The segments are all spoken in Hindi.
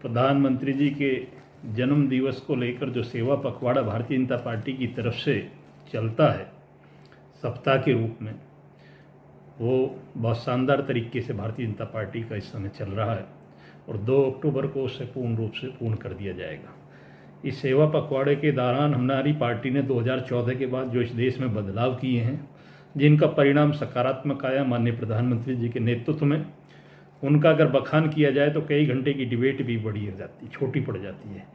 प्रधानमंत्री जी के जन्म दिवस को लेकर जो सेवा पखवाड़ा भारतीय जनता पार्टी की तरफ से चलता है सप्ताह के रूप में, वो बहुत शानदार तरीके से भारतीय जनता पार्टी का इस समय चल रहा है और 2 अक्टूबर को उसे पूर्ण रूप से पूर्ण कर दिया जाएगा। इस सेवा पखवाड़े के दौरान हमारी पार्टी ने 2014 के बाद जो इस देश में बदलाव किए हैं, जिनका परिणाम सकारात्मक आया माननीय प्रधानमंत्री जी के नेतृत्व में, उनका अगर बखान किया जाए तो कई घंटे की डिबेट भी बड़ी हो जाती, छोटी पड़ जाती है।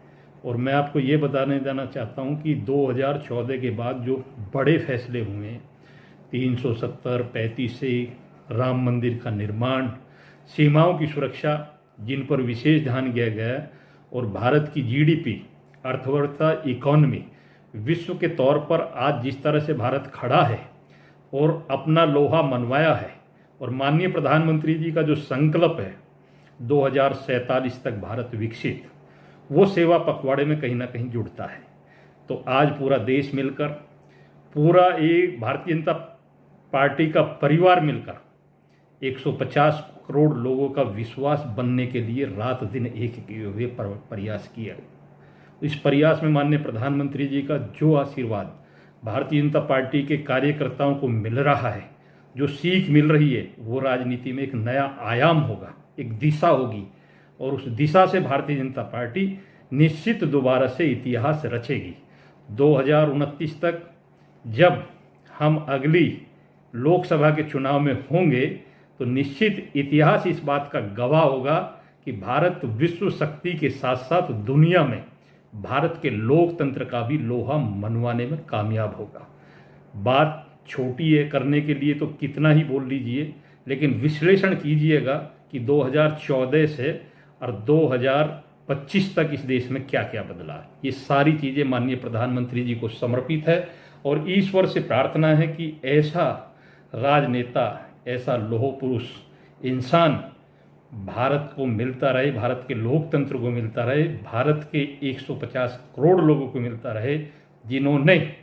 और मैं आपको ये बताने देना चाहता हूँ कि 2014 के बाद जो बड़े फैसले हुए हैं, 370, 35 से राम मंदिर का निर्माण, सीमाओं की सुरक्षा, जिन पर विशेष ध्यान दिया गया, और भारत की जीडीपी, अर्थव्यवस्था, इकोनॉमी विश्व के तौर पर आज जिस तरह से भारत खड़ा है और अपना लोहा मनवाया है, और माननीय प्रधानमंत्री जी का जो संकल्प है 2047 तक भारत विकसित, वो सेवा पखवाड़े में कहीं ना कहीं जुड़ता है। तो आज पूरा देश मिलकर, पूरा एक भारतीय जनता पार्टी का परिवार मिलकर 150 करोड़ लोगों का विश्वास बनने के लिए रात दिन एक किए हुए प्रयास किया। इस प्रयास में माननीय प्रधानमंत्री जी का जो आशीर्वाद भारतीय जनता पार्टी के कार्यकर्ताओं को मिल रहा है, जो सीख मिल रही है, वो राजनीति में एक नया आयाम होगा, एक दिशा होगी, और उस दिशा से भारतीय जनता पार्टी निश्चित दोबारा से इतिहास रचेगी। 2029 तक जब हम अगली लोकसभा के चुनाव में होंगे तो निश्चित इतिहास इस बात का गवाह होगा कि भारत विश्व शक्ति के साथ साथ दुनिया में भारत के लोकतंत्र का भी लोहा मनवाने में कामयाब होगा। बात छोटी है करने के लिए तो कितना ही बोल लीजिए, लेकिन विश्लेषण कीजिएगा कि 2014 से और 2025 तक इस देश में क्या क्या बदला। ये सारी चीज़ें माननीय प्रधानमंत्री जी को समर्पित है और ईश्वर से प्रार्थना है कि ऐसा राजनेता, ऐसा लोह पुरुष इंसान भारत को मिलता रहे, भारत के लोकतंत्र को मिलता रहे, भारत के 150 करोड़ लोगों को मिलता रहे, जिन्होंने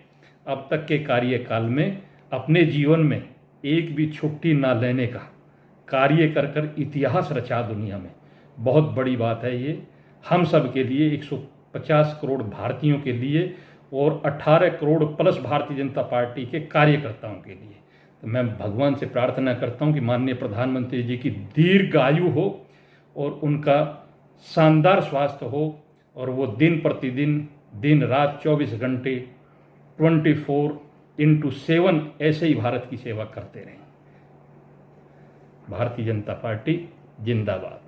अब तक के कार्यकाल में अपने जीवन में एक भी छुट्टी ना लेने का कार्य कर कर इतिहास रचा दुनिया में। बहुत बड़ी बात है ये हम सब के लिए, 150 करोड़ भारतीयों के लिए और 18 करोड़ प्लस भारतीय जनता पार्टी के कार्यकर्ताओं के लिए। तो मैं भगवान से प्रार्थना करता हूं कि माननीय प्रधानमंत्री जी की दीर्घ आयु हो और उनका शानदार स्वास्थ्य हो, और वो दिन प्रतिदिन, दिन रात 24 घंटे 24/7 ऐसे ही भारत की सेवा करते रहें। भारतीय जनता पार्टी जिंदाबाद।